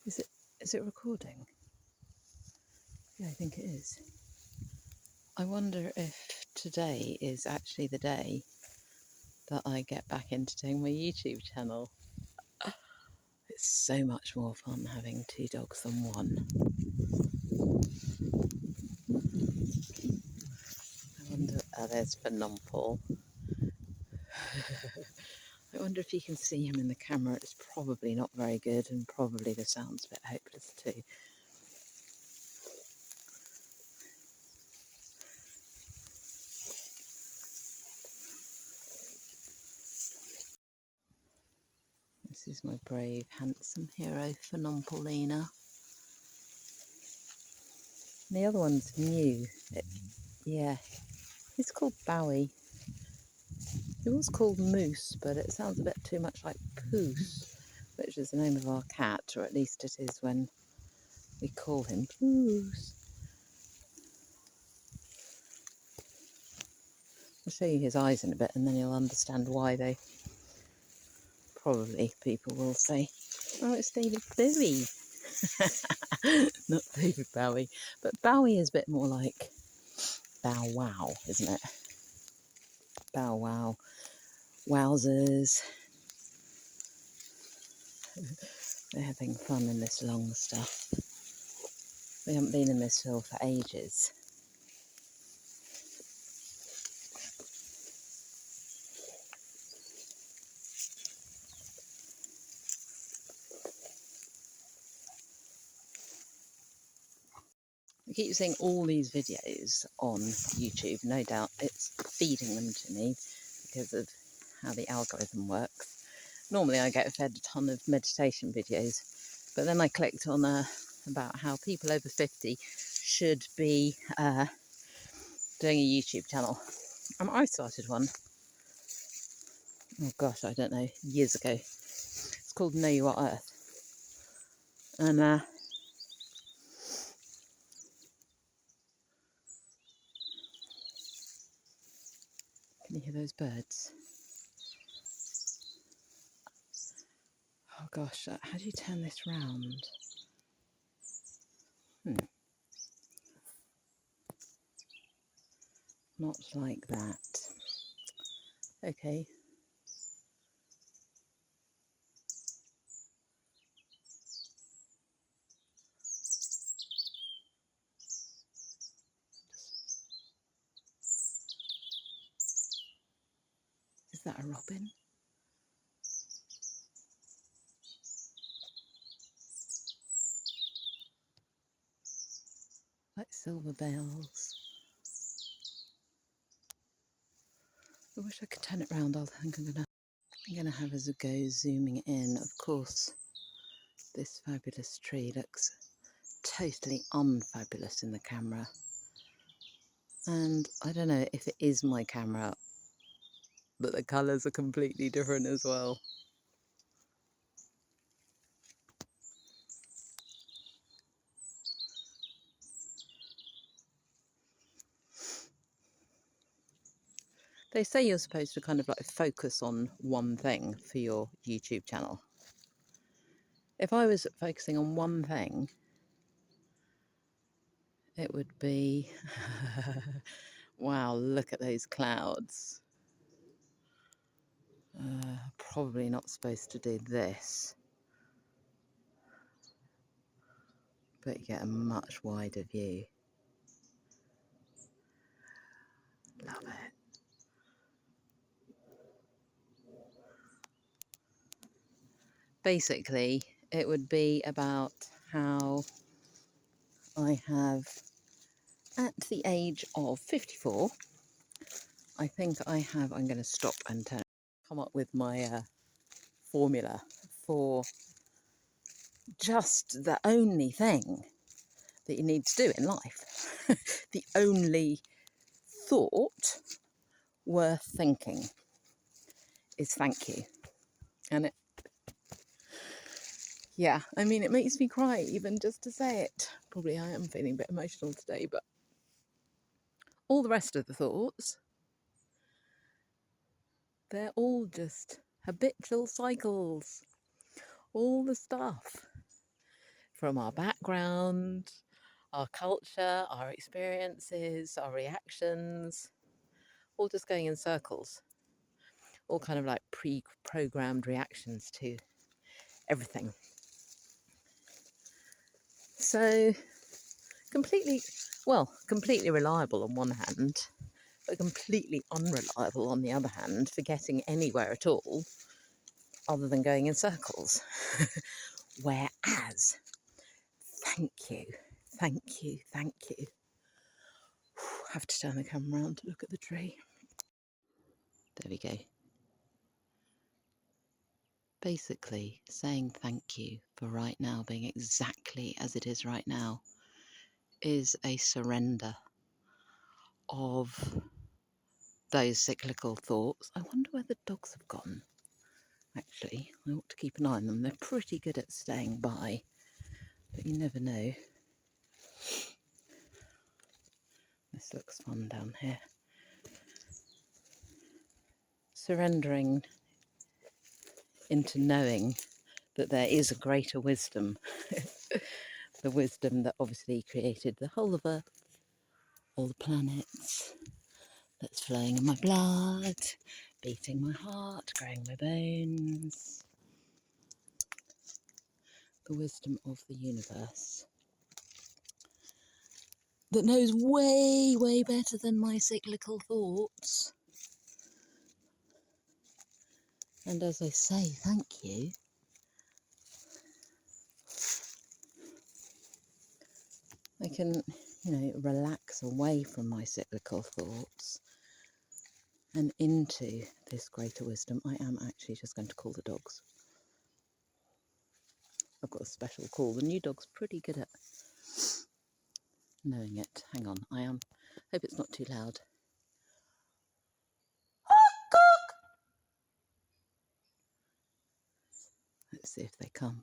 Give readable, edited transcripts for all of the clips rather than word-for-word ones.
Is it recording? Yeah, I think it is. I wonder if today is actually the day that I get back into doing my YouTube channel. It's so much more fun having two dogs than one. I wonder, there's Phenomenal. I wonder if you can see him in the camera. It's probably not very good, and probably the sound's a bit hopeless too. This is my brave, handsome hero, Phenomenal. The other one's new. Yeah, he's called Bowie. He was called Moose, but it sounds a bit too much like Poos, which is the name of our cat, or at least it is when we call him Poos. I'll show you his eyes in a bit, and then you'll understand why they probably, people will say, oh, it's David Bowie. Not David Bowie, but Bowie is a bit more like Bow Wow, isn't it? Bow Wow. Wowzers. They're having fun in this long stuff. We haven't been in this hill for ages. I keep seeing all these videos on YouTube. No doubt it's feeding them to me because of how the algorithm works. Normally I get fed a ton of meditation videos, but then I clicked on about how people over 50 should be doing a YouTube channel. I started one, oh gosh, I don't know, years ago. It's called Know You Are Earth. And can you hear those birds? Oh gosh, how do you turn this round? Not like that. Okay. Is that a robin? Like silver bells. I wish I could turn it round. I think I'm gonna have a go zooming in. Of course, this fabulous tree looks totally unfabulous in the camera. And I don't know if it is my camera, but the colours are completely different as well. They say you're supposed to kind of like focus on one thing for your YouTube channel. If I was focusing on one thing, it would be, wow, look at those clouds. Probably not supposed to do this, but you get a much wider view. Love it. Basically, it would be about how I have, at the age of 54, I think I'm going to stop and come up with my formula for just the only thing that you need to do in life. The only thought worth thinking is thank you. And yeah, I mean, it makes me cry even just to say it. Probably I am feeling a bit emotional today, but all the rest of the thoughts, they're all just habitual cycles. All the stuff from our background, our culture, our experiences, our reactions, all just going in circles, all kind of like pre-programmed reactions to everything. So completely reliable on one hand, but completely unreliable on the other hand for getting anywhere at all other than going in circles. Whereas, thank you. I have to turn the camera around to look at the tree. There we go. Basically, saying thank you for right now being exactly as it is right now is a surrender of those cyclical thoughts. I wonder where the dogs have gone. Actually, I ought to keep an eye on them. They're pretty good at staying by, but you never know. This looks fun down here. Surrendering into knowing that there is a greater wisdom. The wisdom that obviously created the whole of Earth, all the planets, that's flowing in my blood, beating my heart, growing my bones. The wisdom of the universe that knows way, way better than my cyclical thoughts. And as I say, thank you. I can, relax away from my cyclical thoughts and into this greater wisdom. I am actually just going to call the dogs. I've got a special call. The new dog's pretty good at knowing it. Hang on, hope it's not too loud. Let's see if they come.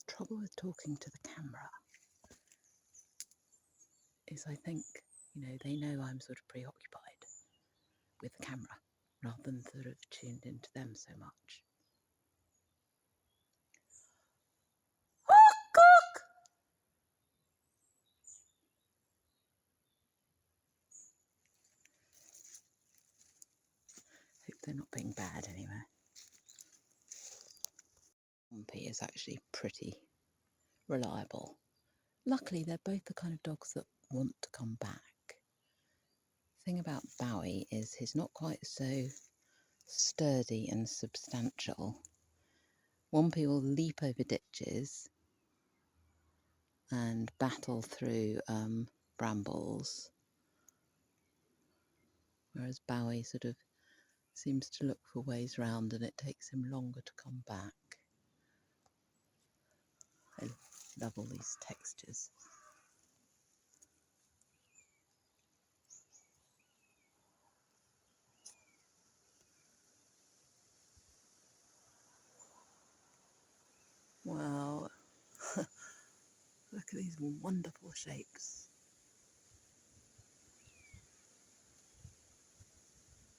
Trouble with talking to the camera is I think, they know I'm sort of preoccupied with the camera rather than sort of tuned into them so much. Hope they're not being bad anyway. Pompey is actually pretty reliable. Luckily, they're both the kind of dogs that want to come back. The thing about Bowie is he's not quite so sturdy and substantial. Wompy will leap over ditches and battle through brambles, whereas Bowie sort of seems to look for ways round and it takes him longer to come back. I love all these textures. Wow, look at these wonderful shapes.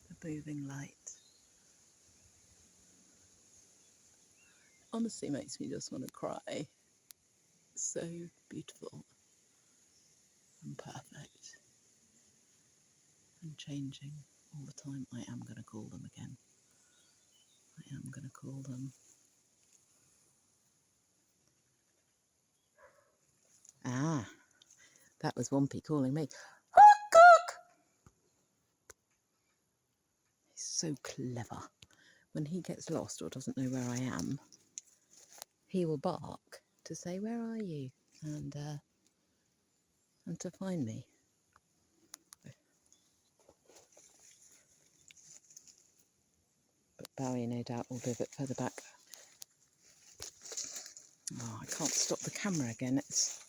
The moving light. Honestly makes me just want to cry. So beautiful and perfect and changing all the time. I am going to call them again. I am going to call them. Ah, that was Wompy calling me. He's so clever. When he gets lost or doesn't know where I am, he will bark to say, "Where are you?" and to find me. But Bowie, no doubt, will be a bit further back. Oh, I can't stop the camera again. It's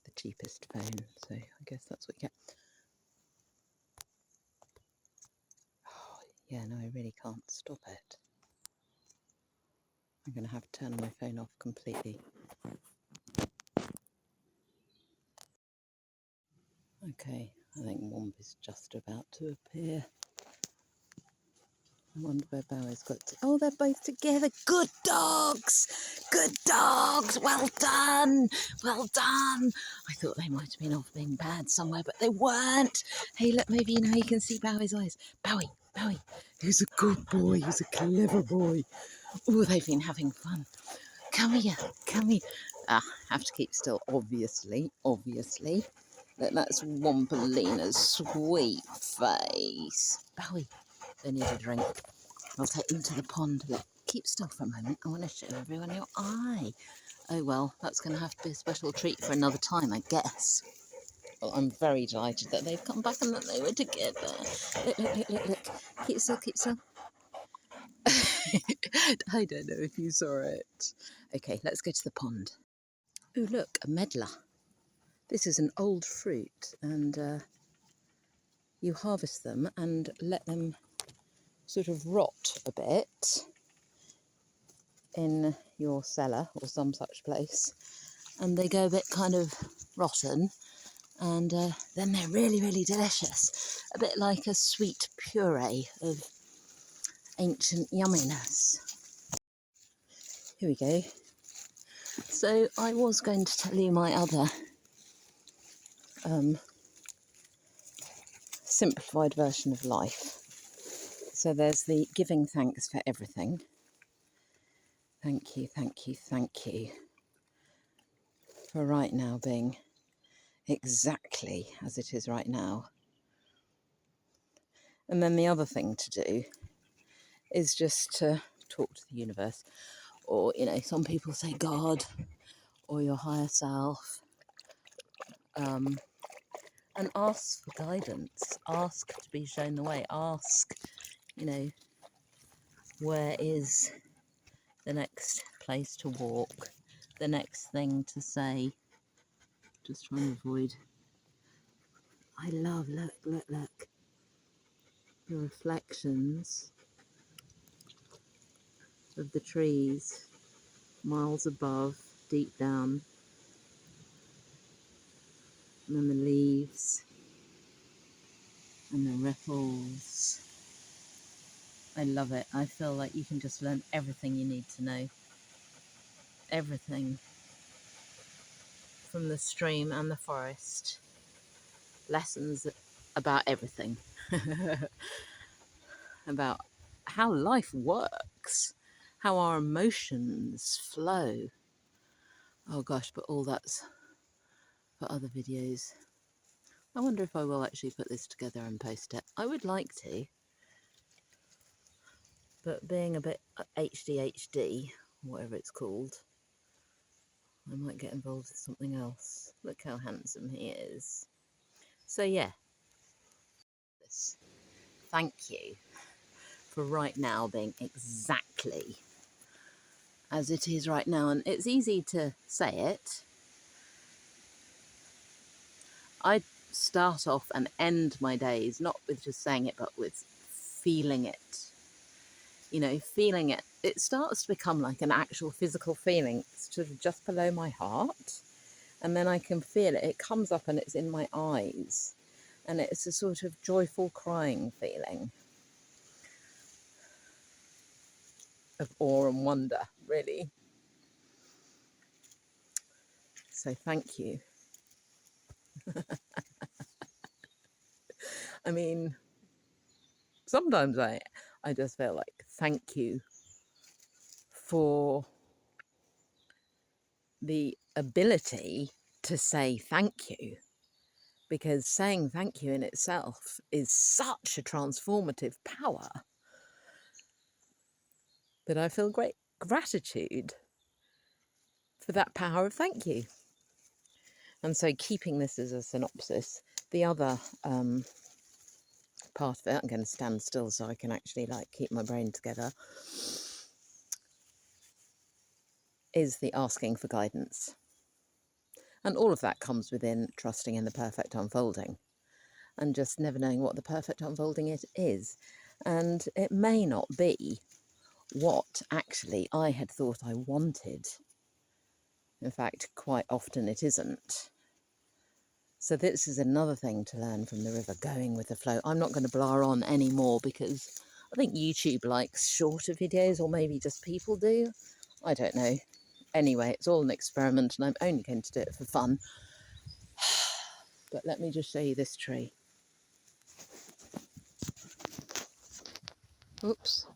the cheapest phone, so I guess that's what you get. Oh, Yeah, no, I really can't stop it. I'm going to have to turn my phone off completely. Okay, I think Womp is just about to appear. I wonder where Bowie's got to. Oh, they're both together. Good dogs! Good dogs! Well done! Well done! I thought they might have been off being bad somewhere, but they weren't. Hey, look, maybe now you can see Bowie's eyes. Bowie, Bowie, he's a good boy. He's a clever boy. Oh, they've been having fun. Come here, come here. Ah, have to keep still, obviously. Look, that's Wompolina's sweet face. Bowie, they need a drink. I'll take them to the pond. Look, keep still for a moment. I want to show everyone your eye. Oh, well, that's going to have to be a special treat for another time, I guess. Well, I'm very delighted that they've come back and that they were together. Look. Keep still, keep still. I don't know if you saw it. Okay, let's go to the pond. Oh, look, a medlar. This is an old fruit, and you harvest them and let them sort of rot a bit in your cellar or some such place, and they go a bit kind of rotten, and then they're really, really delicious. A bit like a sweet puree of ancient yumminess. Here we go. So I was going to tell you my other simplified version of life. So there's the giving thanks for everything. Thank you, thank you, thank you for right now being exactly as it is right now. And then the other thing to do is just to talk to the universe, or, you know, some people say God or your higher self, and ask for guidance, ask to be shown the way, ask, you know, where is the next place to walk, the next thing to say. Just trying to avoid. I love, look, the reflections of the trees miles above, deep down, and then the leaves and the ripples. I love it. I feel like you can just learn everything you need to know. Everything. From the stream and the forest. Lessons about everything. About how life works. How our emotions flow. Oh gosh, but all that's for other videos. I wonder if I will actually put this together and post it. I would like to. But being a bit HDHD, whatever it's called, I might get involved with something else. Look how handsome he is. So yeah, thank you for right now being exactly as it is right now. And it's easy to say it. I start off and end my days not with just saying it, but with feeling it. You know, feeling it. It starts to become like an actual physical feeling. It's sort of just below my heart. And then I can feel it. It comes up and it's in my eyes. And it's a sort of joyful crying feeling of awe and wonder, really. So thank you. I mean, sometimes I just feel like thank you for the ability to say thank you. Because saying thank you in itself is such a transformative power that I feel great gratitude for that power of thank you. And so keeping this as a synopsis, the other part of it, I'm going to stand still so I can actually like keep my brain together, is the asking for guidance. And all of that comes within trusting in the perfect unfolding and just never knowing what the perfect unfolding it is. And it may not be what actually I had thought I wanted. In fact, quite often it isn't. So this is another thing to learn from the river, going with the flow. I'm not going to blar on anymore because I think YouTube likes shorter videos, or maybe just people do. I don't know. Anyway, it's all an experiment and I'm only going to do it for fun. But let me just show you this tree. Oops.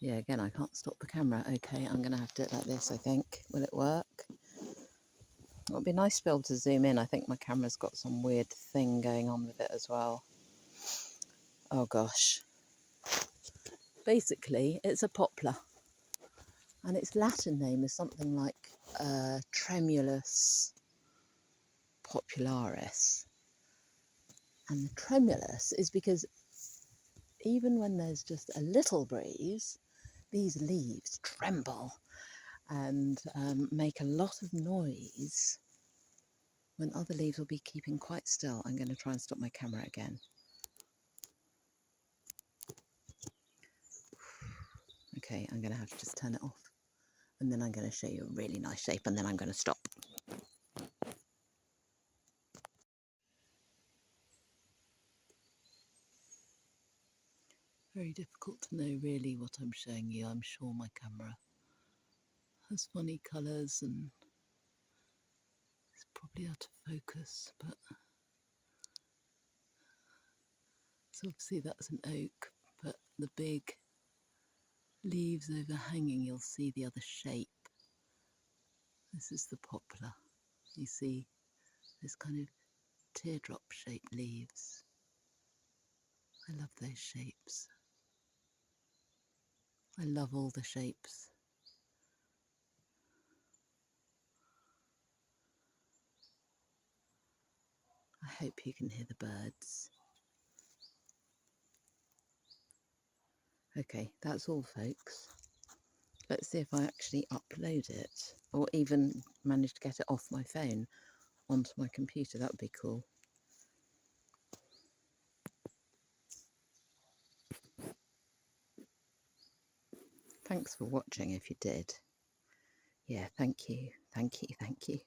Yeah, again, I can't stop the camera. Okay, I'm going to have to do it like this, I think. Will it work? It would be nice to be able to zoom in. I think my camera's got some weird thing going on with it as well. Oh gosh. Basically, it's a poplar. And its Latin name is something like Tremulus popularis. And the tremulous is because even when there's just a little breeze, these leaves tremble and make a lot of noise when other leaves will be keeping quite still. I'm going to try and stop my camera again. Okay, I'm going to have to just turn it off. And then I'm going to show you a really nice shape and then I'm going to stop. Very difficult to know really what I'm showing you. I'm sure my camera has funny colours and it's probably out of focus, but so obviously that's an oak, but the big leaves overhanging, you'll see the other shape. This is the poplar. You see this kind of teardrop shaped leaves. I love those shapes. I love all the shapes. I hope you can hear the birds. Okay, that's all, folks. Let's see if I actually upload it, or even manage to get it off my phone onto my computer. That would be cool. Thanks for watching if you did. Yeah, thank you, thank you, thank you.